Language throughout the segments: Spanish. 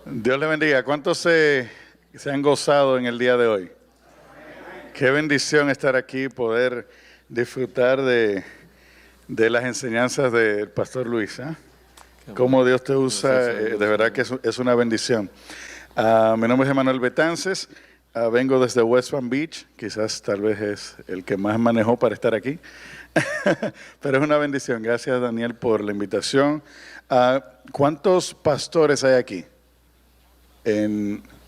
Dios le bendiga. ¿Cuántos se han gozado en el día de hoy? Qué bendición estar aquí, poder disfrutar de las enseñanzas del Pastor Luis. Cómo Dios te usa, de verdad que es una bendición. Mi nombre es Emanuel Betances, vengo desde West Palm Beach, quizás tal vez es el que más manejó para estar aquí, pero es una bendición. Gracias, Daniel, por la invitación. ¿Cuántos pastores hay aquí?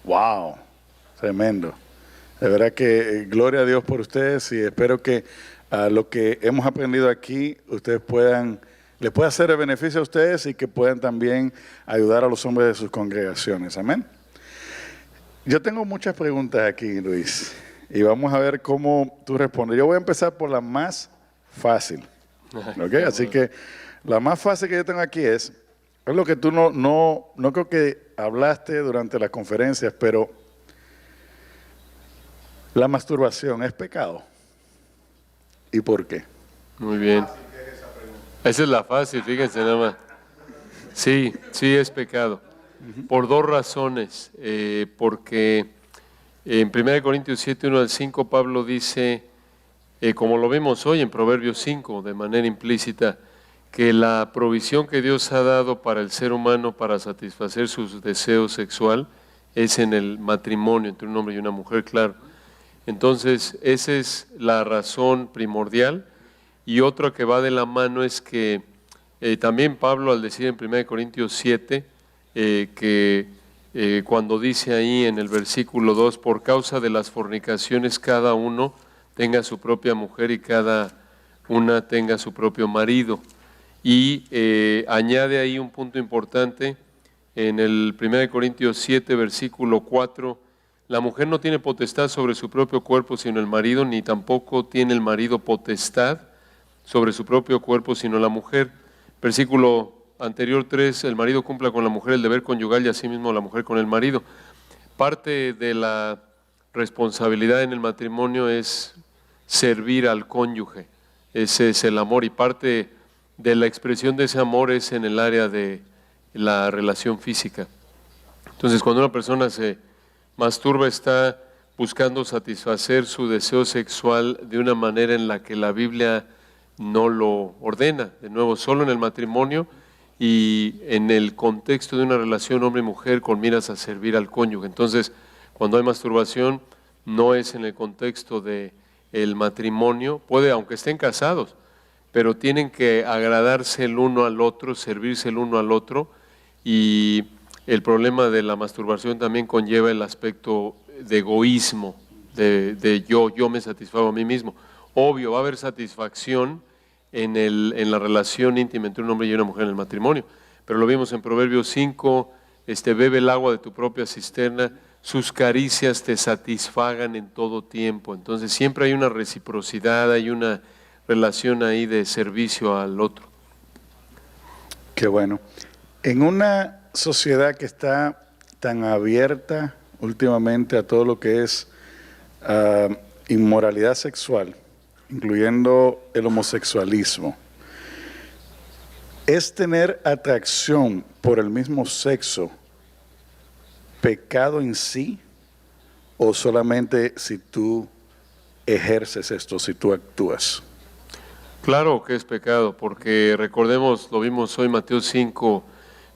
Wow, tremendo. De verdad que gloria a Dios por ustedes y espero que lo que hemos aprendido aquí ustedes le pueda ser de beneficio a ustedes y que puedan también ayudar a los hombres de sus congregaciones. Amén. Yo tengo muchas preguntas aquí, Luis, y vamos a ver cómo tú respondes. Yo voy a empezar por la más fácil. ¿Okay? Así que la más fácil que yo tengo aquí es lo que tú no creo que hablaste durante las conferencias, pero la masturbación es pecado. ¿Y por qué? Muy bien. Esa es la fácil, fíjense nada más. Sí es pecado. Por dos razones. Porque en 1 Corintios 7, 1 al 5, Pablo dice, como lo vemos hoy en Proverbios 5, de manera implícita, que la provisión que Dios ha dado para el ser humano para satisfacer sus deseos sexual es en el matrimonio entre un hombre y una mujer, claro. Entonces, esa es la razón primordial. Y otra que va de la mano es que también Pablo, al decir en 1 Corintios 7, cuando dice ahí en el versículo 2, por causa de las fornicaciones cada uno tenga su propia mujer y cada una tenga su propio marido. Y añade ahí un punto importante en el 1 Corintios 7, versículo 4, la mujer no tiene potestad sobre su propio cuerpo sino el marido, ni tampoco tiene el marido potestad sobre su propio cuerpo sino la mujer. Versículo anterior 3, el marido cumpla con la mujer el deber conyugal y asimismo la mujer con el marido. Parte de la responsabilidad en el matrimonio es servir al cónyuge, ese es el amor, y parte de la expresión de ese amor es en el área de la relación física. Entonces, cuando una persona se masturba, está buscando satisfacer su deseo sexual de una manera en la que la Biblia no lo ordena. De nuevo, solo en el matrimonio y en el contexto de una relación hombre y mujer con miras a servir al cónyuge. Entonces, cuando hay masturbación, no es en el contexto del matrimonio, puede, aunque estén casados, pero tienen que agradarse el uno al otro, servirse el uno al otro, y el problema de la masturbación también conlleva el aspecto de egoísmo, de yo me satisfago a mí mismo. Obvio, va a haber satisfacción en la relación íntima entre un hombre y una mujer en el matrimonio, pero lo vimos en Proverbios 5, bebe el agua de tu propia cisterna, sus caricias te satisfagan en todo tiempo. Entonces siempre hay una reciprocidad, hay una relación ahí de servicio al otro. Qué bueno. En una sociedad que está tan abierta últimamente a todo lo que es inmoralidad sexual, incluyendo el homosexualismo, ¿es tener atracción por el mismo sexo pecado en sí o solamente si tú ejerces esto, si tú actúas? Claro que es pecado, porque recordemos, lo vimos hoy Mateo 5,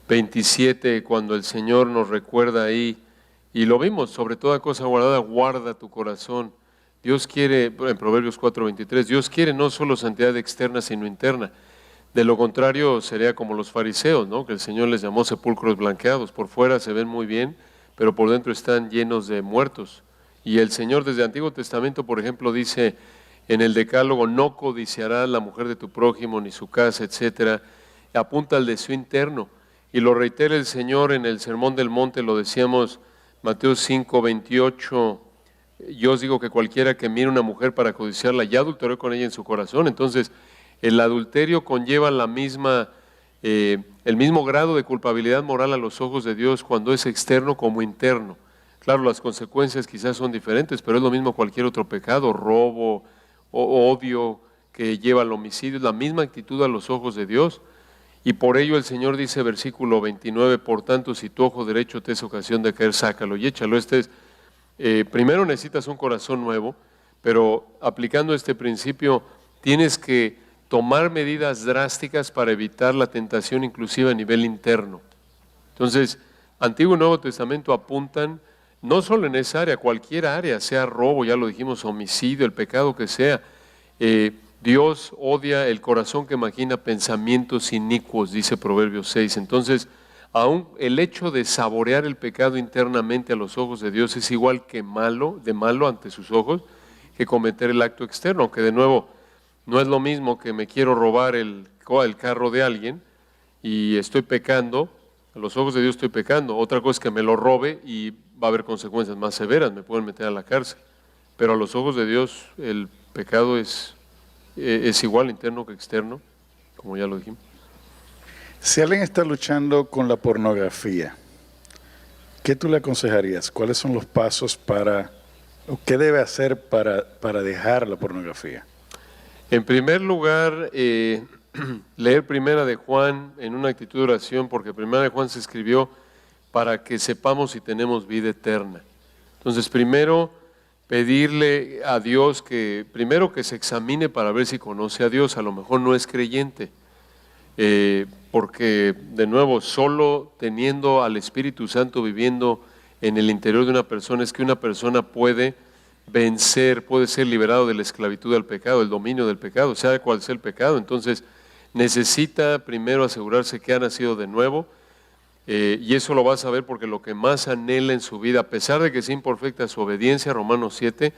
27, cuando el Señor nos recuerda ahí, y lo vimos, sobre toda cosa guardada, guarda tu corazón. Dios quiere, en Proverbios 4, 23, Dios quiere no solo santidad externa, sino interna. De lo contrario, sería como los fariseos, ¿no? Que el Señor les llamó sepulcros blanqueados. Por fuera se ven muy bien, pero por dentro están llenos de muertos. Y el Señor desde el Antiguo Testamento, por ejemplo, dice en el Decálogo, no codiciarás la mujer de tu prójimo, ni su casa, etcétera. Apunta al deseo interno. Y lo reitera el Señor en el Sermón del Monte, lo decíamos, Mateo 5, 28, yo os digo que cualquiera que mire a una mujer para codiciarla, ya adulteró con ella en su corazón. Entonces, el adulterio conlleva el mismo grado de culpabilidad moral a los ojos de Dios cuando es externo como interno. Claro, las consecuencias quizás son diferentes, pero es lo mismo cualquier otro pecado, robo, o odio que lleva al homicidio, es la misma actitud a los ojos de Dios. Y por ello el Señor dice, versículo 29, por tanto, si tu ojo derecho te es ocasión de caer, sácalo y échalo. Primero necesitas un corazón nuevo, pero aplicando este principio, tienes que tomar medidas drásticas para evitar la tentación, inclusive a nivel interno. Entonces, Antiguo y Nuevo Testamento apuntan no solo en esa área, cualquier área, sea robo, ya lo dijimos, homicidio, el pecado que sea. Dios odia el corazón que maquina pensamientos inicuos, dice Proverbios 6. Entonces, aún el hecho de saborear el pecado internamente a los ojos de Dios es igual que malo ante sus ojos, que cometer el acto externo, aunque de nuevo no es lo mismo que me quiero robar el carro de alguien y estoy pecando, a los ojos de Dios estoy pecando. Otra cosa es que me lo robe y va a haber consecuencias más severas, me pueden meter a la cárcel. Pero a los ojos de Dios el pecado es igual interno que externo, como ya lo dijimos. Si alguien está luchando con la pornografía, ¿qué tú le aconsejarías? ¿Cuáles son los pasos o qué debe hacer para dejar la pornografía? En primer lugar, leer Primera de Juan en una actitud de oración, porque Primera de Juan se escribió para que sepamos si tenemos vida eterna. Entonces, primero, pedirle a Dios primero que se examine para ver si conoce a Dios. A lo mejor no es creyente, porque de nuevo, solo teniendo al Espíritu Santo viviendo en el interior de una persona es que una persona puede vencer, puede ser liberado de la esclavitud al pecado, el dominio del pecado, sea cual sea el pecado. Entonces necesita primero asegurarse que ha nacido de nuevo, y eso lo va a saber porque lo que más anhela en su vida, a pesar de que sea imperfecta su obediencia, Romanos 7,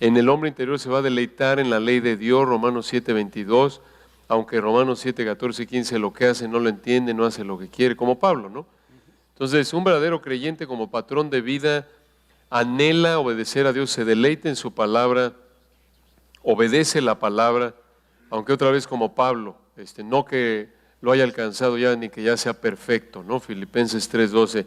en el hombre interior se va a deleitar en la ley de Dios, Romanos 7, 22, aunque Romanos 7, 14 y 15 lo que hace no lo entiende, no hace lo que quiere, como Pablo, ¿no? Entonces, un verdadero creyente como patrón de vida anhela obedecer a Dios, se deleita en su palabra, obedece la palabra, aunque otra vez como Pablo, no que lo haya alcanzado ya ni que ya sea perfecto, ¿no? Filipenses 3:12,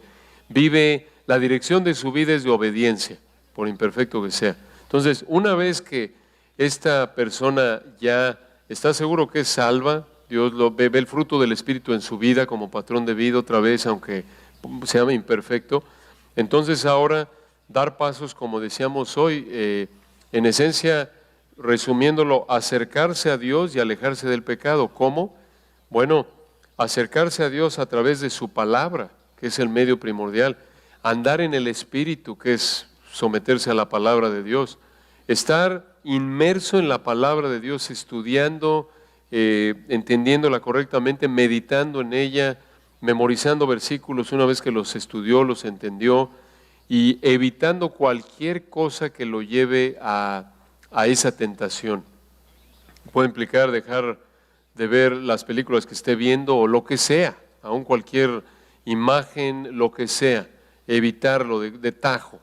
vive, la dirección de su vida es de obediencia, por imperfecto que sea. Entonces, una vez que esta persona ya está seguro que es salva, Dios ve el fruto del Espíritu en su vida como patrón de vida otra vez, aunque sea imperfecto, entonces ahora dar pasos, como decíamos hoy, en esencia, resumiéndolo, acercarse a Dios y alejarse del pecado. ¿Cómo? Bueno, acercarse a Dios a través de su palabra, que es el medio primordial, andar en el Espíritu, que es someterse a la palabra de Dios, estar inmerso en la palabra de Dios, estudiando, entendiéndola correctamente, meditando en ella, memorizando versículos una vez que los estudió, los entendió, y evitando cualquier cosa que lo lleve a esa tentación. Puede implicar dejar de ver las películas que esté viendo o lo que sea, aun cualquier imagen, lo que sea, evitarlo de tajo.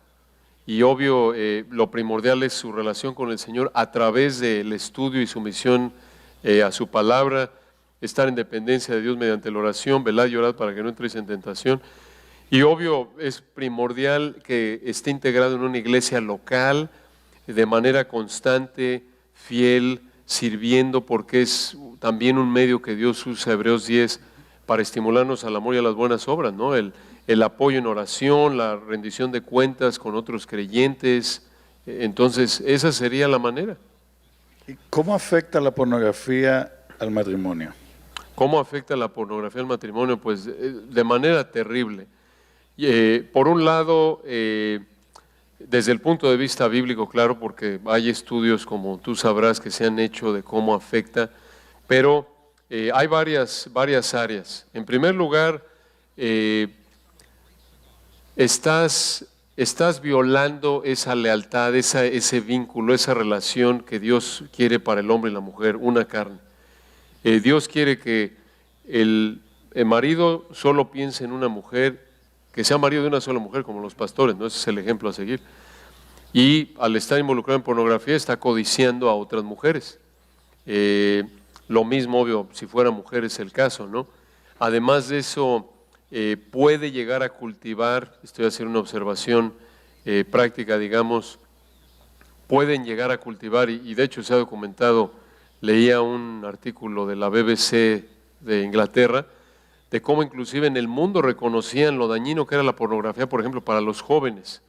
Y obvio, lo primordial es su relación con el Señor a través del estudio y sumisión a su palabra, estar en dependencia de Dios mediante la oración, velad y orad para que no entréis en tentación. Y obvio, es primordial que esté integrado en una iglesia local, de manera constante, fiel, sirviendo, porque es también un medio que Dios usa, Hebreos 10, para estimularnos al amor y a las buenas obras, ¿no? El apoyo en oración, la rendición de cuentas con otros creyentes. Entonces, esa sería la manera. ¿Y cómo afecta la pornografía al matrimonio? ¿Cómo afecta la pornografía al matrimonio? Pues de manera terrible. Por un lado, desde el punto de vista bíblico, claro, porque hay estudios, como tú sabrás, que se han hecho de cómo afecta, pero hay varias áreas. En primer lugar, estás violando esa lealtad, ese vínculo, esa relación que Dios quiere para el hombre y la mujer, una carne. Dios quiere que el marido solo piense en una mujer, que sea marido de una sola mujer, como los pastores, ¿no? Ese es el ejemplo a seguir. Y al estar involucrado en pornografía está codiciando a otras mujeres. Lo mismo, obvio, si fuera mujer es el caso, ¿no? Además de eso, puede llegar a cultivar, estoy haciendo una observación práctica, digamos, pueden llegar a cultivar, y de hecho se ha documentado, leía un artículo de la BBC de Inglaterra, de cómo inclusive en el mundo reconocían lo dañino que era la pornografía, por ejemplo, para los jóvenes,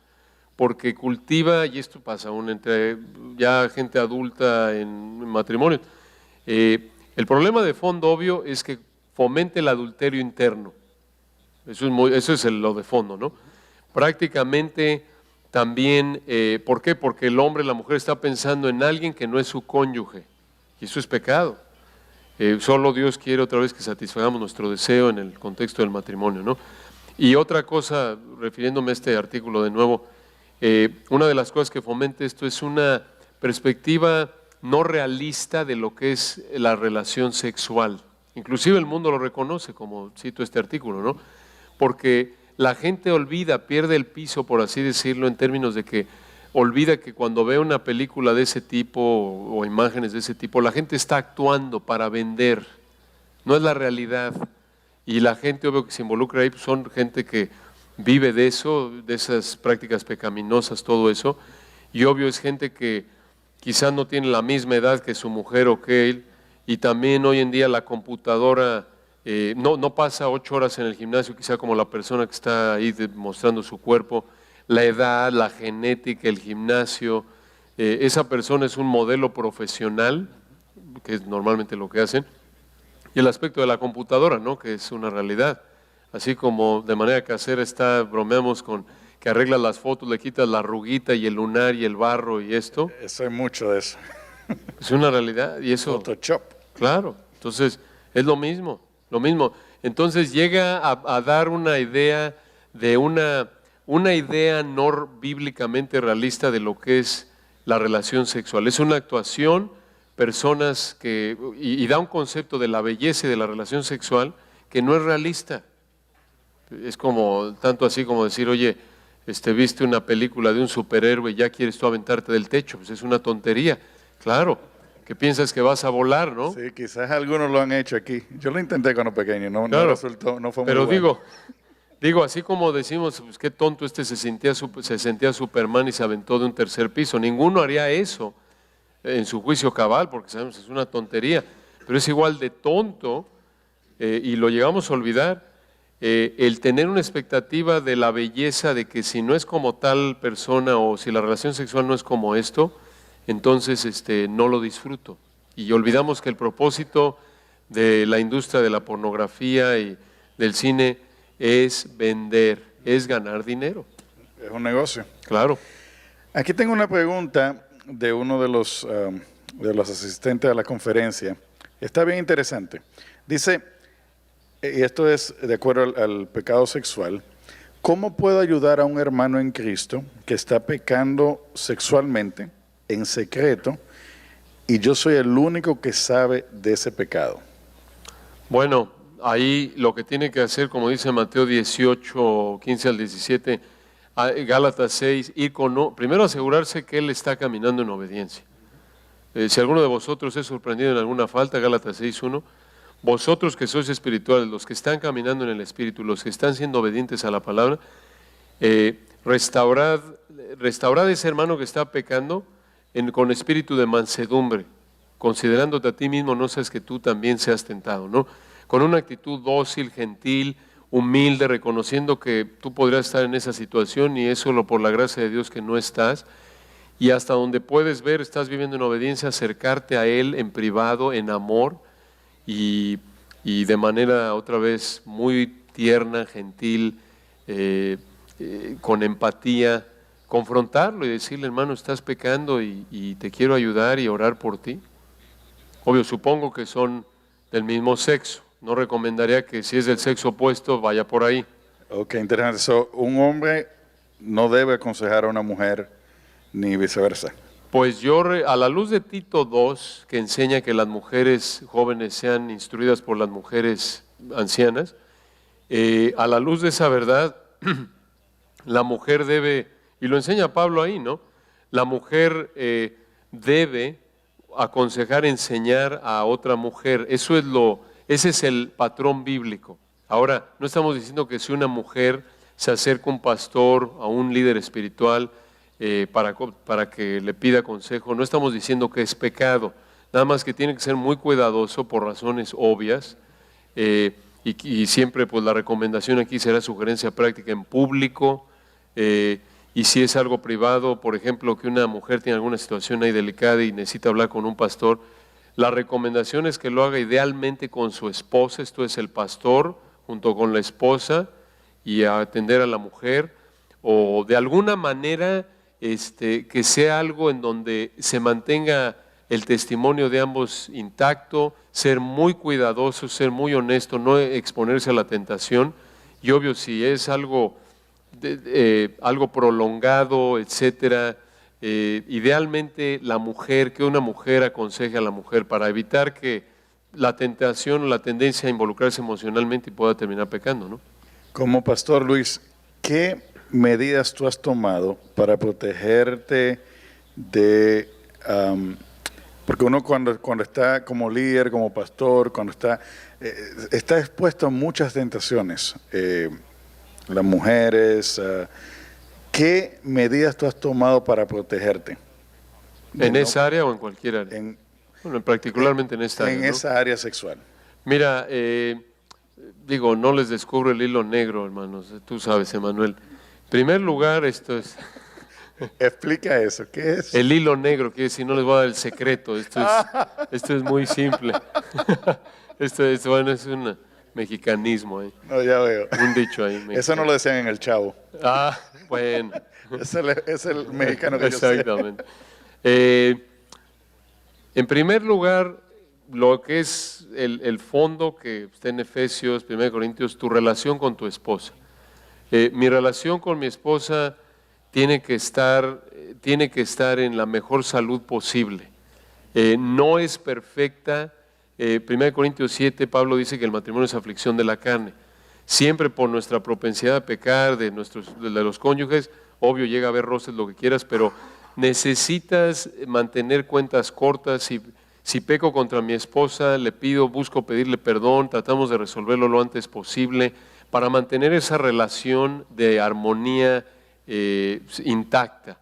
porque cultiva, y esto pasa aún entre ya gente adulta en matrimonio, el problema de fondo obvio es que fomente el adulterio interno. Eso es lo de fondo, ¿no? Prácticamente también, ¿por qué? Porque el hombre, la mujer está pensando en alguien que no es su cónyuge, y eso es pecado. Solo Dios quiere otra vez que satisfagamos nuestro deseo en el contexto del matrimonio, ¿no? Y otra cosa, refiriéndome a este artículo de nuevo, una de las cosas que fomenta esto es una perspectiva no realista de lo que es la relación sexual. Inclusive el mundo lo reconoce, como cito este artículo, ¿no? Porque la gente olvida, pierde el piso, por así decirlo, en términos de que olvida que cuando ve una película de ese tipo o imágenes de ese tipo, la gente está actuando para vender, no es la realidad. Y la gente, obvio, que se involucra ahí, pues son gente que vive de eso, de esas prácticas pecaminosas, todo eso. Y obvio es gente que quizás no tiene la misma edad que su mujer o que él. Y también hoy en día la computadora no pasa 8 horas en el gimnasio, quizá como la persona que está ahí mostrando su cuerpo. La edad, la genética, el gimnasio, esa persona es un modelo profesional, que es normalmente lo que hacen, y el aspecto de la computadora, ¿no? Que es una realidad. Así como de manera casera bromeamos con que arreglas las fotos, le quitas la arruguita y el lunar y el barro y esto. Eso hay mucho de eso. Es una realidad y eso… Photoshop. Claro, entonces es lo mismo, lo mismo. Entonces llega a dar una idea de una idea no bíblicamente realista de lo que es la relación sexual. Es una actuación, personas que, y da un concepto de la belleza y de la relación sexual que no es realista. Es como, tanto así como decir, oye, viste una película de un superhéroe y ya quieres tú aventarte del techo, pues es una tontería. Claro, que piensas que vas a volar, ¿no? Sí, quizás algunos lo han hecho aquí. Yo lo intenté cuando pequeño, no Claro, resultó, no fue muy pero bueno. digo, así como decimos, pues qué tonto se sentía Superman y se aventó de un tercer piso. Ninguno haría eso en su juicio cabal, porque sabemos que es una tontería, pero es igual de tonto, y lo llegamos a olvidar, el tener una expectativa de la belleza de que si no es como tal persona o si la relación sexual no es como esto, entonces no lo disfruto. Y olvidamos que el propósito de la industria de la pornografía y del cine es vender, es ganar dinero. Es un negocio. Claro. Aquí tengo una pregunta de uno de los asistentes a la conferencia. Está bien interesante. Dice, y esto es de acuerdo al pecado sexual, ¿cómo puedo ayudar a un hermano en Cristo que está pecando sexualmente en secreto y yo soy el único que sabe de ese pecado? Bueno, ahí lo que tiene que hacer, como dice Mateo 18, 15 al 17, Gálatas 6, primero asegurarse que él está caminando en obediencia. Si alguno de vosotros es sorprendido en alguna falta, Gálatas 6, 1, vosotros que sois espirituales, los que están caminando en el Espíritu, los que están siendo obedientes a la palabra, restaurad ese hermano que está pecando con espíritu de mansedumbre, considerándote a ti mismo, no seas que tú también seas tentado, ¿no? Con una actitud dócil, gentil, humilde, reconociendo que tú podrías estar en esa situación y es solo por la gracia de Dios que no estás, y hasta donde puedes ver, estás viviendo en obediencia, acercarte a Él en privado, en amor, y de manera otra vez muy tierna, gentil, con empatía, confrontarlo y decirle, hermano, estás pecando y te quiero ayudar y orar por ti. Obvio, supongo que son del mismo sexo. No recomendaría que si es del sexo opuesto vaya por ahí. Ok, interesante. So, un hombre no debe aconsejar a una mujer ni viceversa. Pues a la luz de Tito 2, que enseña que las mujeres jóvenes sean instruidas por las mujeres ancianas, a la luz de esa verdad, la mujer debe, y lo enseña Pablo ahí, ¿no? La mujer debe aconsejar, enseñar a otra mujer. Ese es el patrón bíblico. Ahora, no estamos diciendo que si una mujer se acerca a un pastor, a un líder espiritual, para que le pida consejo, no estamos diciendo que es pecado, nada más que tiene que ser muy cuidadoso por razones obvias, y siempre pues la recomendación aquí será sugerencia práctica en público, y si es algo privado, por ejemplo, que una mujer tiene alguna situación ahí delicada y necesita hablar con un pastor, la recomendación es que lo haga idealmente con su esposa, esto es el pastor junto con la esposa, y a atender a la mujer, o de alguna manera que sea algo en donde se mantenga el testimonio de ambos intacto, ser muy cuidadoso, ser muy honesto, no exponerse a la tentación. Y obvio, si es algo, algo prolongado, etcétera, idealmente la mujer, que una mujer aconseje a la mujer para evitar que la tentación o la tendencia a involucrarse emocionalmente y pueda terminar pecando, ¿no? Como pastor Luis, ¿qué medidas tú has tomado para protegerte de... porque uno cuando está como líder, como pastor, cuando está expuesto a muchas tentaciones, las mujeres, ¿qué medidas tú has tomado para protegerte? ¿En esa área o en cualquier área? Bueno, particularmente en esta área, en ¿no? esa área sexual. Mira, digo, no les descubro el hilo negro, hermanos, tú sabes, Emanuel. En primer lugar, esto es... Explica eso, ¿qué es? El hilo negro, que si no les voy a dar el secreto, esto es muy simple. Bueno, es un mexicanismo ahí. No, ya veo. Un dicho ahí. Mexicano. Eso no lo decían en El Chavo. Ah, bueno. Es el mexicano que yo sé. Exactamente. En primer lugar, lo que es el fondo que está en Efesios, 1 Corintios, tu relación con tu esposa. Mi relación con mi esposa tiene que estar en la mejor salud posible. No es perfecta. 1 Corintios 7, Pablo dice que el matrimonio es aflicción de la carne. Siempre por nuestra propensidad a pecar de los cónyuges, obvio llega a haber roces, lo que quieras, pero necesitas mantener cuentas cortas. Si peco contra mi esposa, busco pedirle perdón, tratamos de resolverlo lo antes posible para mantener esa relación de armonía intacta.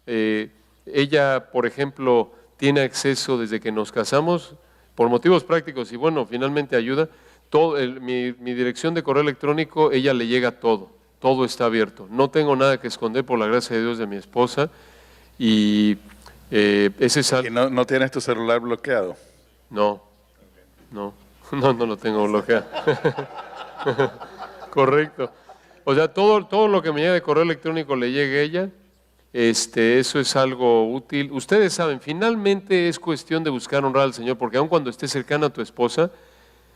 Ella, por ejemplo, tiene acceso desde que nos casamos, por motivos prácticos y bueno, finalmente ayuda. Mi dirección de correo electrónico, ella le llega todo está abierto. No tengo nada que esconder por la gracia de Dios de mi esposa y ese es algo. ¿Y no tienes tu celular bloqueado? No lo tengo bloqueado. Correcto. O sea, todo lo que me llega de correo electrónico le llegue a ella. Eso es algo útil. Ustedes saben, finalmente es cuestión de buscar honrar al Señor, porque aun cuando estés cercano a tu esposa,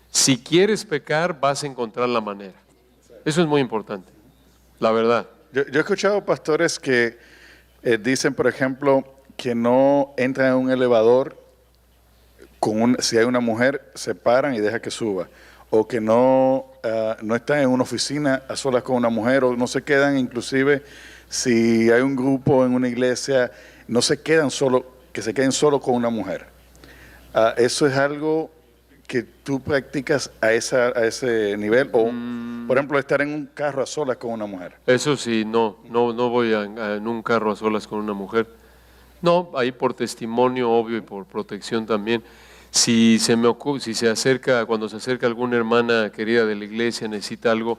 si quieres pecar, vas a encontrar la manera. Eso es muy importante, la verdad. Yo he escuchado pastores que dicen, por ejemplo, que no entran en un elevador si hay una mujer, se paran y deja que suba. O que no están en una oficina a solas con una mujer, o no se quedan inclusive... Si hay un grupo en una iglesia, no se quedan que se queden solo con una mujer. ¿Eso es algo que tú practicas a ese nivel? O, por ejemplo, estar en un carro a solas con una mujer. Eso sí, no voy en un carro a solas con una mujer. No, ahí por testimonio, obvio, y por protección también. Cuando se acerca alguna hermana querida de la iglesia, necesita algo,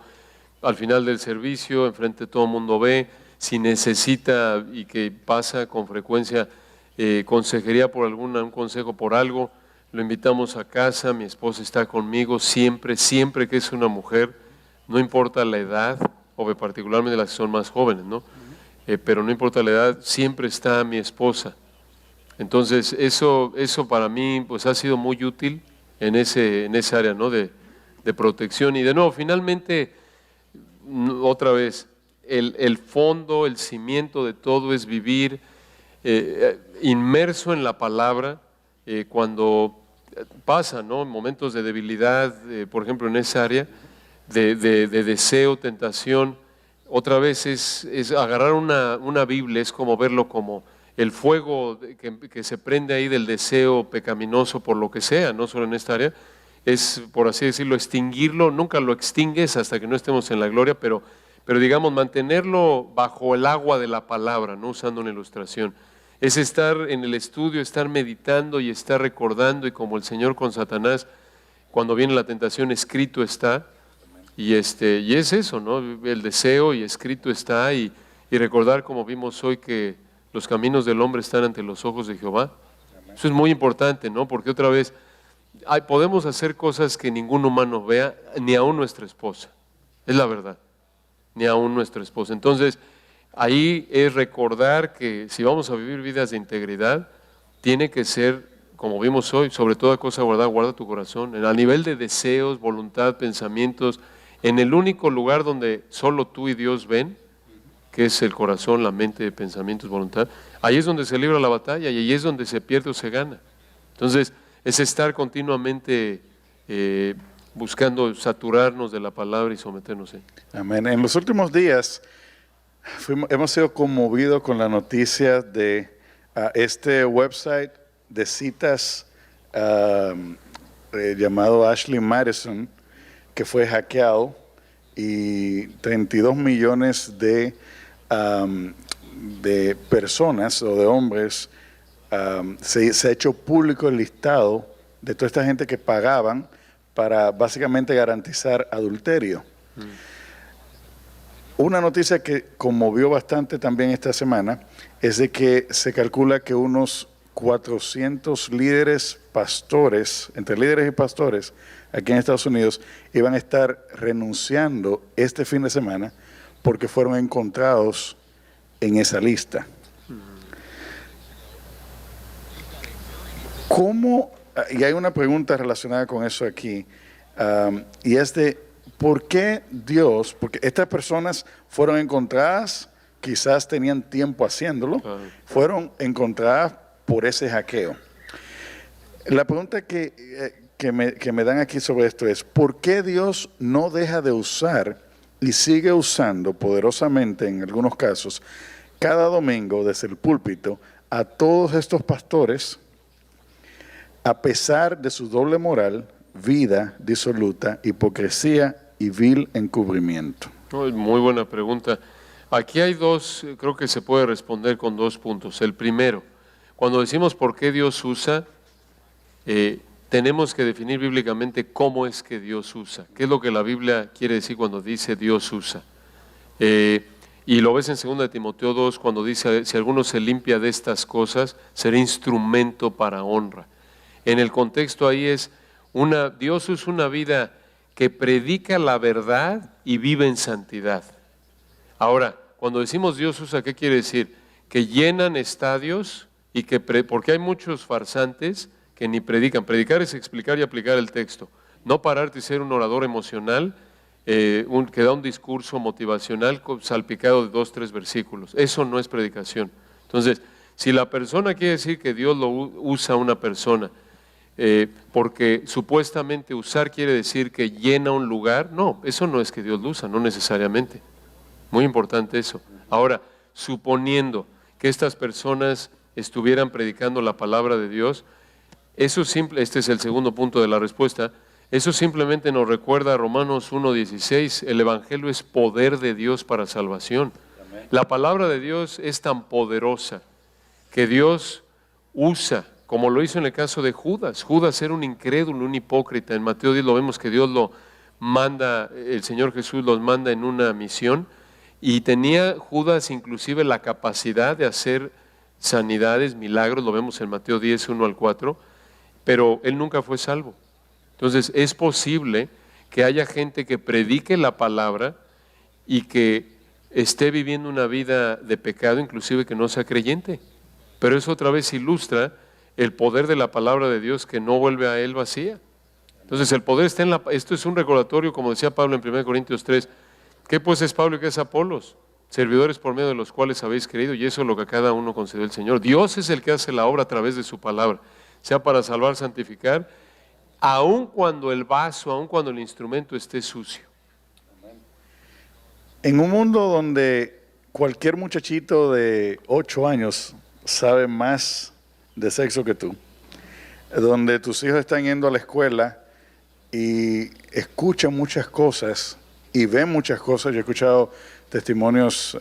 al final del servicio, enfrente todo el mundo ve. Si necesita y que pasa con frecuencia consejería por un consejo por algo, lo invitamos a casa, mi esposa está conmigo siempre que es una mujer, no importa la edad, o particularmente las que son más jóvenes, ¿no? Pero no importa la edad, siempre está mi esposa. Entonces eso para mí pues ha sido muy útil en esa área, ¿no? de protección. Y de nuevo, finalmente, otra vez, el fondo, el cimiento de todo es vivir inmerso en la palabra cuando pasa, ¿no? Momentos de debilidad, por ejemplo en esa área de deseo, tentación. Otra vez es agarrar una Biblia, es como verlo como el fuego que se prende ahí del deseo pecaminoso por lo que sea, no solo en esta área, es, por así decirlo, extinguirlo. Nunca lo extingues hasta que no estemos en la gloria, pero digamos, mantenerlo bajo el agua de la palabra, no usando una ilustración. Es estar en el estudio, estar meditando y estar recordando, y como el Señor con Satanás, cuando viene la tentación, escrito está. Y es eso, ¿no? El deseo y escrito está, y recordar, como vimos hoy, que los caminos del hombre están ante los ojos de Jehová. Eso es muy importante, ¿no? Porque otra vez, podemos hacer cosas que ningún humano vea, ni aún nuestra esposa. Es la verdad. Ni aún nuestra esposa. Entonces, ahí es recordar que si vamos a vivir vidas de integridad, tiene que ser, como vimos hoy, sobre toda cosa guarda tu corazón, a nivel de deseos, voluntad, pensamientos, en el único lugar donde solo tú y Dios ven, que es el corazón, la mente, pensamientos, voluntad. Ahí es donde se libra la batalla y ahí es donde se pierde o se gana. Entonces, es estar continuamente buscando saturarnos de la palabra y someternos a ella. Amén. En los últimos días hemos sido conmovidos con la noticia de este website de citas llamado Ashley Madison, que fue hackeado, y 32 millones de personas o de hombres, se ha hecho público el listado de toda esta gente que pagaban para básicamente garantizar adulterio. Una noticia que conmovió bastante también esta semana es de que se calcula que unos 400 líderes pastores, entre líderes y pastores, aquí en Estados Unidos, iban a estar renunciando este fin de semana porque fueron encontrados en esa lista. ¿Cómo? Y hay una pregunta relacionada con eso aquí, y es de ¿por qué Dios? Porque estas personas fueron encontradas, quizás tenían tiempo haciéndolo, fueron encontradas por ese hackeo. La pregunta que me dan aquí sobre esto es, ¿por qué Dios no deja de usar y sigue usando poderosamente en algunos casos, cada domingo desde el púlpito, a todos estos pastores, a pesar de su doble moral, vida disoluta, hipocresía y vil encubrimiento? Muy buena pregunta. Aquí hay dos, creo que se puede responder con 2 puntos. El primero, cuando decimos por qué Dios usa, tenemos que definir bíblicamente cómo es que Dios usa. ¿Qué es lo que la Biblia quiere decir cuando dice Dios usa? Y lo ves en 2 Timoteo 2 cuando dice, si alguno se limpia de estas cosas, será instrumento para honra. En el contexto ahí es, Dios usa una vida que predica la verdad y vive en santidad. Ahora, cuando decimos Dios usa, ¿qué quiere decir? Que llenan estadios y porque hay muchos farsantes que ni predican. Predicar es explicar y aplicar el texto. No pararte y ser un orador emocional que da un discurso motivacional salpicado de 2, 3 versículos. Eso no es predicación. Entonces, si la persona quiere decir que Dios lo usa a una persona, porque supuestamente usar quiere decir que llena un lugar, no, eso no es que Dios lo usa, no necesariamente. Muy importante eso. Ahora, suponiendo que estas personas estuvieran predicando la palabra de Dios, este es el segundo punto de la respuesta, eso simplemente nos recuerda a Romanos 1:16, el Evangelio es poder de Dios para salvación. La palabra de Dios es tan poderosa que Dios usa, como lo hizo en el caso de Judas. Judas era un incrédulo, un hipócrita. En Mateo 10 lo vemos que Dios lo manda, el Señor Jesús los manda en una misión, y tenía Judas inclusive la capacidad de hacer sanidades, milagros, lo vemos en Mateo 10, 1-4, pero él nunca fue salvo. Entonces es posible que haya gente que predique la palabra y que esté viviendo una vida de pecado, inclusive que no sea creyente. Pero eso otra vez ilustra el poder de la palabra de Dios que no vuelve a él vacía. Entonces el poder está esto es un recordatorio, como decía Pablo en 1 Corintios 3, ¿qué pues es Pablo y qué es Apolos? Servidores por medio de los cuales habéis creído, y eso es lo que a cada uno concedió el Señor. Dios es el que hace la obra a través de su palabra, sea para salvar, santificar, aun cuando el vaso, aun cuando el instrumento esté sucio. En un mundo donde cualquier muchachito de 8 años sabe más de sexo que tú, donde tus hijos están yendo a la escuela y escuchan muchas cosas y ven muchas cosas. Yo he escuchado testimonios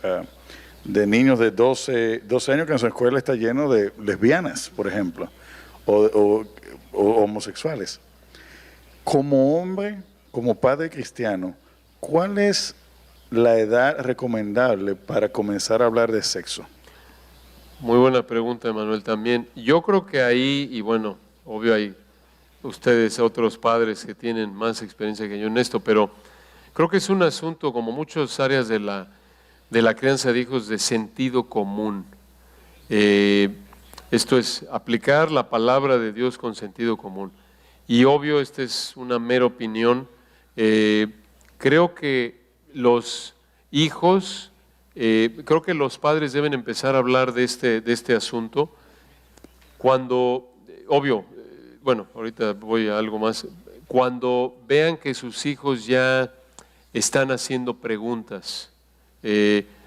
de niños de 12 años que en su escuela está lleno de lesbianas, por ejemplo, o homosexuales. Como hombre, como padre cristiano, ¿cuál es la edad recomendable para comenzar a hablar de sexo? Muy buena pregunta, Manuel, también. Yo creo que ahí, y bueno, obvio hay ustedes, otros padres que tienen más experiencia que yo en esto, pero creo que es un asunto, como muchas áreas de la crianza de hijos, de sentido común. Esto es aplicar la palabra de Dios con sentido común. Y obvio, esta es una mera opinión. Creo que los hijos, creo que los padres deben empezar a hablar de este asunto cuando, obvio, bueno, ahorita voy a algo más, cuando vean que sus hijos ya están haciendo preguntas.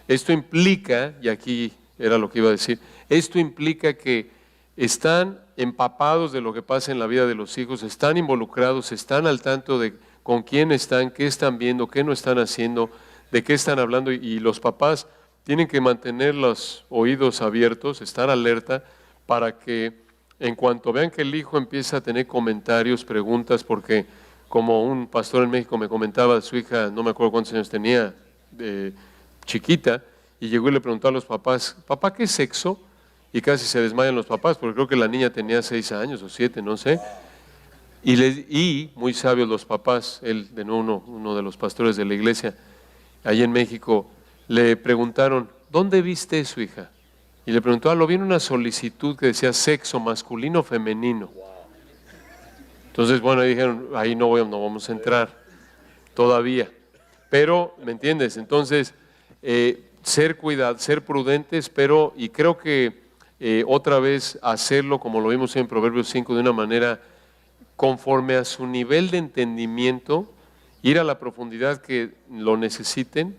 Esto implica, y aquí era lo que iba a decir, esto implica que están empapados de lo que pasa en la vida de los hijos, están involucrados, están al tanto de con quién están, qué están viendo, qué no están haciendo, de qué están hablando, y los papás tienen que mantener los oídos abiertos, estar alerta para que en cuanto vean que el hijo empieza a tener comentarios, preguntas, porque como un pastor en México me comentaba de su hija, no me acuerdo cuántos años tenía, chiquita, y llegó y le preguntó a los papás, papá, ¿qué es sexo? Y casi se desmayan los papás, porque creo que la niña tenía 6 años o 7, no sé. Y muy sabios los papás, él de nuevo uno de los pastores de la iglesia, allí en México, le preguntaron, ¿dónde viste eso, hija? Y le preguntó, lo vi en una solicitud que decía sexo masculino o femenino. Entonces, bueno, dijeron, ahí no vamos a entrar todavía. Pero, ¿me entiendes? Entonces, ser prudentes, pero, y creo que otra vez hacerlo, como lo vimos en Proverbios 5, de una manera conforme a su nivel de entendimiento, ir a la profundidad que lo necesiten,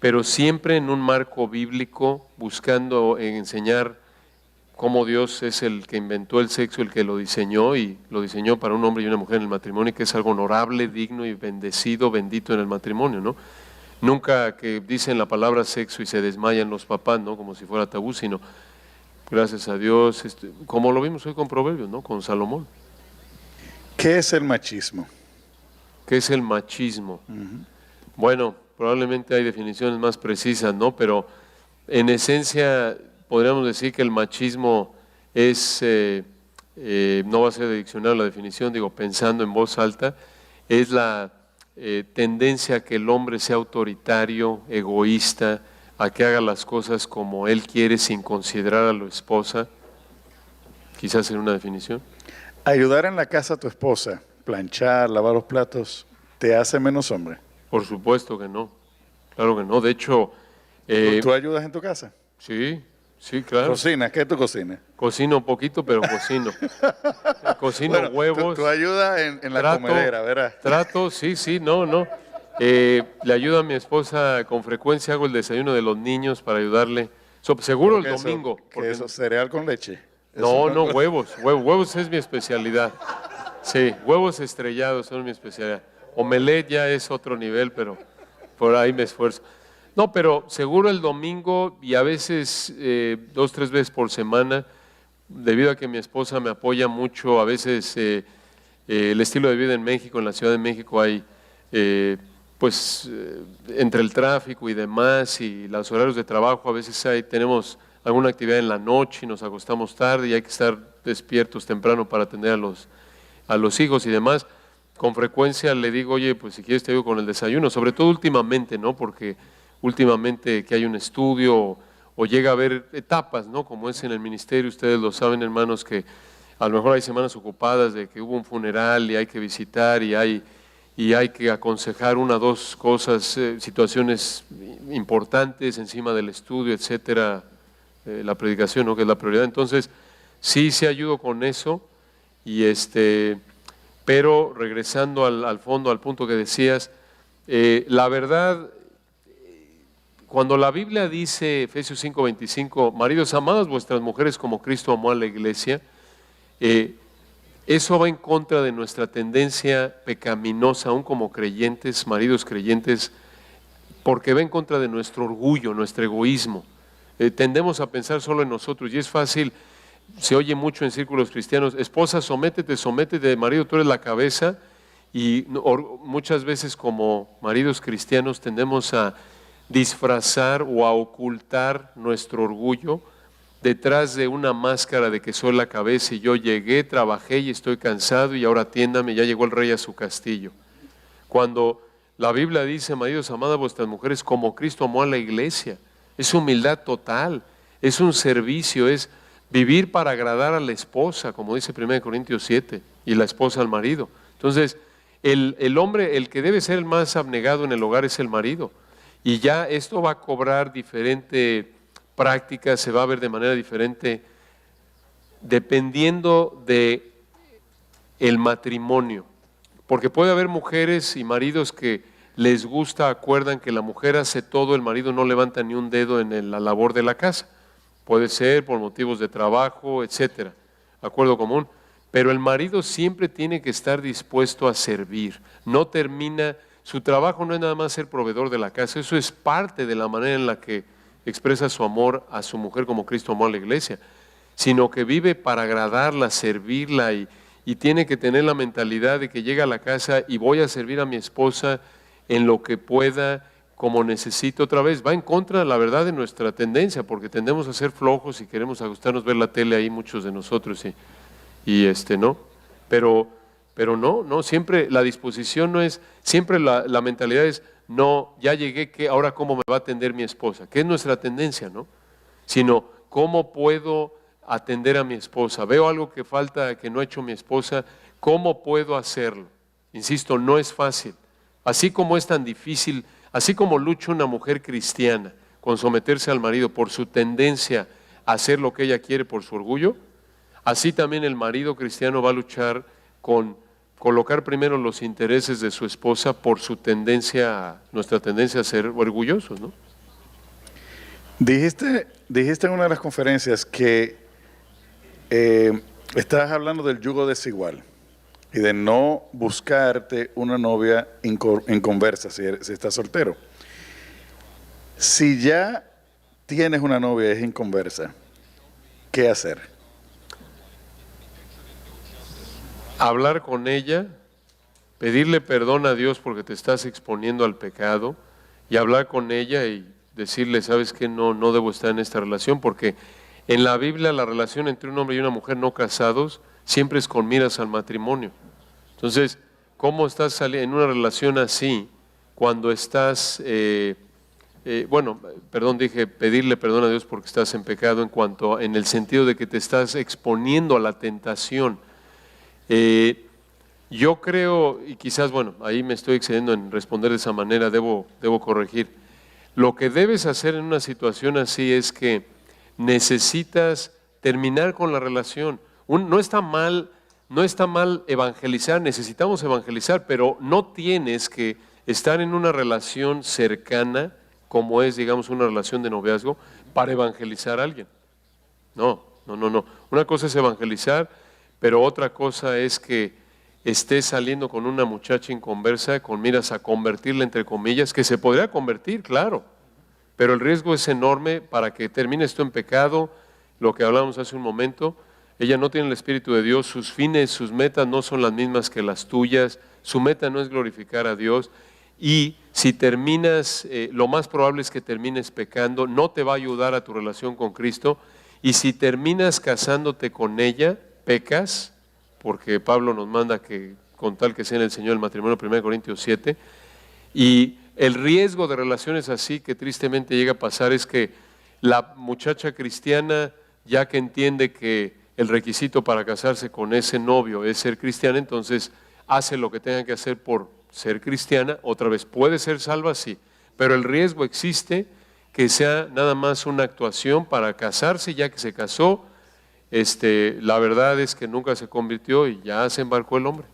pero siempre en un marco bíblico, buscando enseñar cómo Dios es el que inventó el sexo, el que lo diseñó, y lo diseñó para un hombre y una mujer en el matrimonio, que es algo honorable, digno y bendecido, bendito en el matrimonio, ¿no? Nunca que dicen la palabra sexo y se desmayan los papás, ¿no? Como si fuera tabú, sino gracias a Dios, como lo vimos hoy con Proverbios, ¿no? Con Salomón. ¿Qué es el machismo? ¿Qué es el machismo? Bueno, probablemente hay definiciones más precisas, ¿no? Pero en esencia podríamos decir que el machismo es, no va a ser de diccionario la definición, digo, pensando en voz alta, es la tendencia a que el hombre sea autoritario, egoísta, a que haga las cosas como él quiere sin considerar a la esposa. Quizás en una definición. Ayudar en la casa a tu esposa, planchar, lavar los platos, ¿te hace menos hombre? Por supuesto que no, claro que no. De hecho, ¿Tú ayudas en tu casa? sí, claro. ¿Cocinas? ¿Qué tú cocinas? Cocino poquito, pero cocino. Cocino Bueno, huevos. Tú ayudas en la comedera, ¿verdad? Trato, sí, no. Le ayudo a mi esposa con frecuencia, hago el desayuno de los niños para ayudarle. Seguro el domingo. Porque eso, cereal con leche. No, huevos es mi especialidad. Sí, huevos estrellados son mi especialidad. Omelette ya es otro nivel, pero por ahí me esfuerzo. No, pero seguro el domingo y a veces 2, 3 veces por semana, debido a que mi esposa me apoya mucho, a veces el estilo de vida en México, en la Ciudad de México hay, entre el tráfico y demás y los horarios de trabajo, a veces tenemos alguna actividad en la noche y nos acostamos tarde y hay que estar despiertos temprano para atender a los hijos y demás. Con frecuencia le digo, oye, pues si quieres te ayudo con el desayuno, sobre todo últimamente, ¿no? Porque últimamente que hay un estudio o llega a haber etapas, ¿no? Como es en el ministerio, ustedes lo saben, hermanos, que a lo mejor hay semanas ocupadas de que hubo un funeral y hay que visitar y hay que aconsejar 1 o 2 cosas, situaciones importantes encima del estudio, etcétera, la predicación, ¿no? Que es la prioridad. Entonces, sí ayudo con eso pero regresando al fondo, al punto que decías, la verdad, cuando la Biblia dice, Efesios 5:25, maridos, amadas vuestras mujeres como Cristo amó a la iglesia, eso va en contra de nuestra tendencia pecaminosa, aún como creyentes, maridos creyentes, porque va en contra de nuestro orgullo, nuestro egoísmo. Tendemos a pensar solo en nosotros y es fácil. Se oye mucho en círculos cristianos, esposa, sométete, marido, tú eres la cabeza, Y muchas veces como maridos cristianos tendemos a disfrazar o a ocultar nuestro orgullo detrás de una máscara de que soy la cabeza y yo llegué, trabajé y estoy cansado y ahora atiéndame, ya llegó el rey a su castillo. Cuando la Biblia dice, maridos, amad a vuestras mujeres como Cristo amó a la iglesia, es humildad total, es un servicio, es vivir para agradar a la esposa, como dice 1 Corintios 7, y la esposa al marido. Entonces, el hombre, el que debe ser el más abnegado en el hogar es el marido. Y ya esto va a cobrar diferente práctica, se va a ver de manera diferente dependiendo de el matrimonio. Porque puede haber mujeres y maridos que les gusta, acuerdan que la mujer hace todo, el marido no levanta ni un dedo en la labor de la casa. Puede ser por motivos de trabajo, etcétera. Acuerdo común. Pero el marido siempre tiene que estar dispuesto a servir. No termina, su trabajo no es nada más ser proveedor de la casa, eso es parte de la manera en la que expresa su amor a su mujer como Cristo amó a la iglesia, sino que vive para agradarla, servirla y tiene que tener la mentalidad de que llega a la casa y voy a servir a mi esposa en lo que pueda, como necesito. Otra vez, va en contra de la verdad de nuestra tendencia, porque tendemos a ser flojos y queremos ajustarnos, ver la tele ahí muchos de nosotros no, pero no, siempre la disposición no es, siempre la mentalidad es, no, ya llegué, ahora cómo me va a atender mi esposa, que es nuestra tendencia, ¿no? Sino, ¿cómo puedo atender a mi esposa? Veo algo que falta, que no ha hecho mi esposa, ¿cómo puedo hacerlo? Insisto, no es fácil. Así como es tan difícil, así como lucha una mujer cristiana con someterse al marido por su tendencia a hacer lo que ella quiere por su orgullo, así también el marido cristiano va a luchar con colocar primero los intereses de su esposa por su tendencia, nuestra tendencia a ser orgullosos, ¿no? Dijiste en una de las conferencias que estabas hablando del yugo desigual y de no buscarte una novia inconversa si estás soltero. Si ya tienes una novia y es inconversa, ¿qué hacer? Hablar con ella, pedirle perdón a Dios porque te estás exponiendo al pecado y hablar con ella y decirle, sabes que no debo estar en esta relación, porque en la Biblia la relación entre un hombre y una mujer no casados siempre es con miras al matrimonio. Entonces, ¿cómo estás saliendo en una relación así cuando estás, dije pedirle perdón a Dios porque estás en pecado en el sentido de que te estás exponiendo a la tentación? Yo creo, y quizás, ahí me estoy excediendo en responder de esa manera, debo corregir. Lo que debes hacer en una situación así es que necesitas terminar con la relación. No está mal evangelizar, necesitamos evangelizar, pero no tienes que estar en una relación cercana, como es, digamos, una relación de noviazgo, para evangelizar a alguien. No. Una cosa es evangelizar, pero otra cosa es que estés saliendo con una muchacha inconversa con miras a convertirla, entre comillas, que se podría convertir, claro, pero el riesgo es enorme para que termine esto en pecado, lo que hablábamos hace un momento. Ella no tiene el Espíritu de Dios, sus fines, sus metas no son las mismas que las tuyas, su meta no es glorificar a Dios, y si terminas, lo más probable es que termines pecando, no te va a ayudar a tu relación con Cristo, y si terminas casándote con ella, pecas, porque Pablo nos manda que con tal que sea en el Señor el matrimonio, 1 Corintios 7, y el riesgo de relaciones así que tristemente llega a pasar es que la muchacha cristiana, ya que entiende que el requisito para casarse con ese novio es ser cristiana, entonces hace lo que tenga que hacer por ser cristiana. Otra vez, puede ser salva, sí, pero el riesgo existe que sea nada más una actuación para casarse, ya que se casó. La verdad es que nunca se convirtió y ya se embarcó el hombre.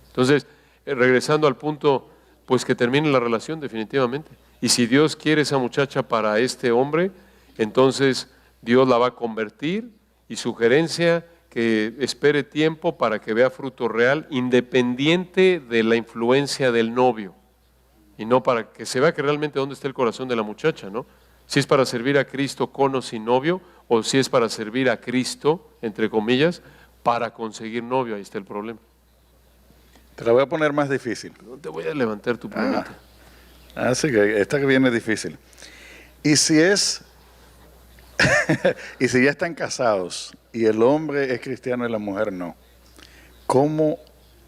Entonces, regresando al punto, pues que termine la relación definitivamente. Y si Dios quiere esa muchacha para este hombre, entonces Dios la va a convertir, y sugerencia que espere tiempo para que vea fruto real, independiente de la influencia del novio, y no para que se vea que realmente dónde está el corazón de la muchacha, ¿no? Si es para servir a Cristo con o sin novio, o si es para servir a Cristo, entre comillas, para conseguir novio, ahí está el problema. Te la voy a poner más difícil. No te voy a levantar tu plumita. Así que esta que viene es difícil. Y si es, y si ya están casados y el hombre es cristiano y la mujer no, ¿cómo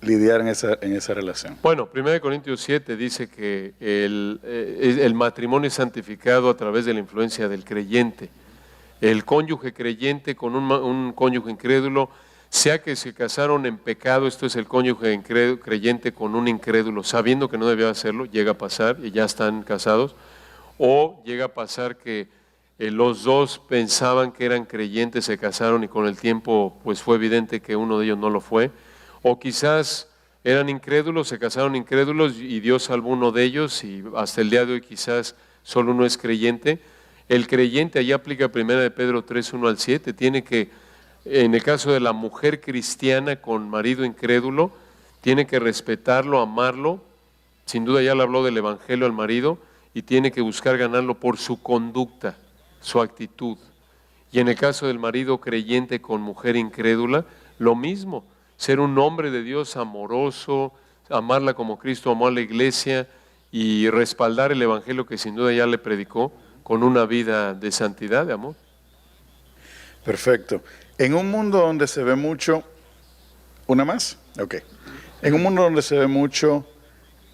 lidiar en esa relación? Bueno, 1 Corintios 7 dice que el matrimonio es santificado a través de la influencia del creyente. El cónyuge creyente con un cónyuge incrédulo, sea que se casaron en pecado, esto es el cónyuge creyente con un incrédulo, sabiendo que no debía hacerlo, llega a pasar y ya están casados, o llega a pasar que los dos pensaban que eran creyentes, se casaron y con el tiempo pues fue evidente que uno de ellos no lo fue, o quizás eran incrédulos, se casaron incrédulos y Dios salvó uno de ellos y hasta el día de hoy quizás solo uno es creyente. El creyente, allí aplica 1 de Pedro 3, 1 al 7, tiene que, en el caso de la mujer cristiana con marido incrédulo, tiene que respetarlo, amarlo, sin duda ya le habló del evangelio al marido, y tiene que buscar ganarlo por su conducta, su actitud. Y en el caso del marido creyente con mujer incrédula, lo mismo, ser un hombre de Dios amoroso, amarla como Cristo amó a la iglesia y respaldar el evangelio que sin duda ya le predicó con una vida de santidad, de amor. Perfecto. En un mundo donde se ve mucho, ¿una más? Ok. En un mundo donde se ve mucho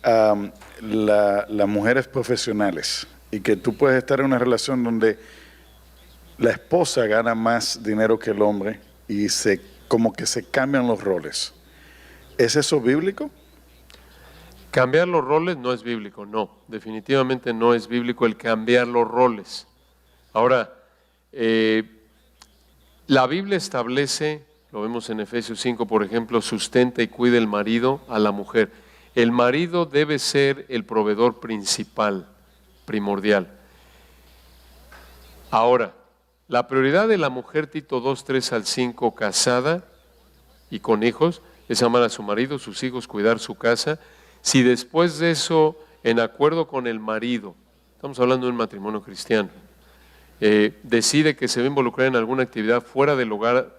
las mujeres profesionales y que tú puedes estar en una relación donde la esposa gana más dinero que el hombre y como que se cambian los roles. ¿Es eso bíblico? Cambiar los roles no es bíblico, no. Definitivamente no es bíblico el cambiar los roles. Ahora, la Biblia establece, lo vemos en Efesios 5, por ejemplo, sustenta y cuida el marido a la mujer. El marido debe ser el proveedor principal, primordial. Ahora, la prioridad de la mujer, Tito 2, 3 al 5, casada y con hijos, es amar a su marido, sus hijos, cuidar su casa. Si después de eso, en acuerdo con el marido, estamos hablando de un matrimonio cristiano, decide que se va a involucrar en alguna actividad fuera del hogar,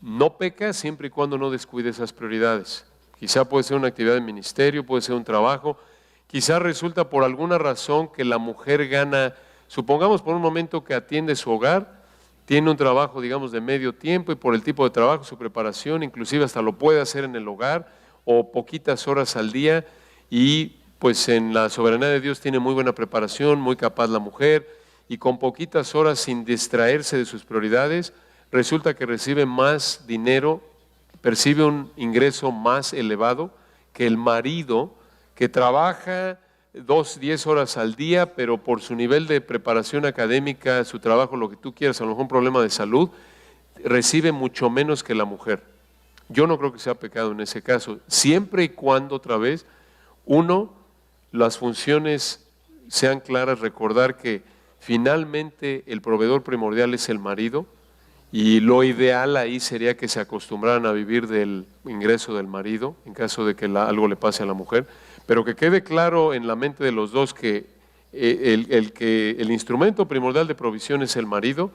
no peca siempre y cuando no descuide esas prioridades. Quizá puede ser una actividad de ministerio, puede ser un trabajo, quizá resulta por alguna razón que la mujer gana, supongamos por un momento que atiende su hogar, tiene un trabajo digamos de medio tiempo y por el tipo de trabajo, su preparación, inclusive hasta lo puede hacer en el hogar o poquitas horas al día y pues en la soberanía de Dios tiene muy buena preparación, muy capaz la mujer y con poquitas horas sin distraerse de sus prioridades, resulta que recibe más dinero, percibe un ingreso más elevado que el marido que trabaja 10 horas al día, pero por su nivel de preparación académica, su trabajo, lo que tú quieras, a lo mejor un problema de salud, recibe mucho menos que la mujer. Yo no creo que sea pecado en ese caso, siempre y cuando, otra vez, las funciones sean claras, recordar que finalmente el proveedor primordial es el marido y lo ideal ahí sería que se acostumbraran a vivir del ingreso del marido en caso de que algo le pase a la mujer, pero que quede claro en la mente de los dos que el instrumento primordial de provisión es el marido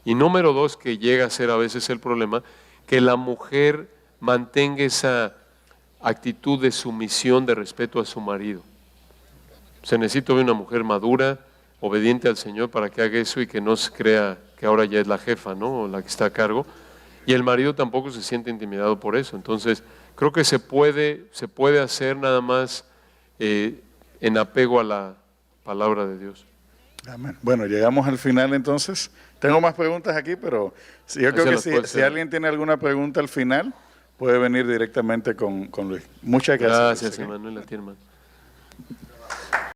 y número dos, que llega a ser a veces el problema, que la mujer mantenga esa actitud de sumisión, de respeto a su marido. Se necesita una mujer madura, obediente al Señor para que haga eso y que no se crea que ahora ya es la jefa, ¿no? O la que está a cargo. Y el marido tampoco se siente intimidado por eso. Entonces, creo que se puede hacer nada más en apego a la palabra de Dios. Amén. Bueno, llegamos al final entonces. Tengo más preguntas aquí, pero yo creo que si alguien tiene alguna pregunta al final, puede venir directamente con Luis. Muchas gracias. Gracias, Emanuel, a ti, hermano.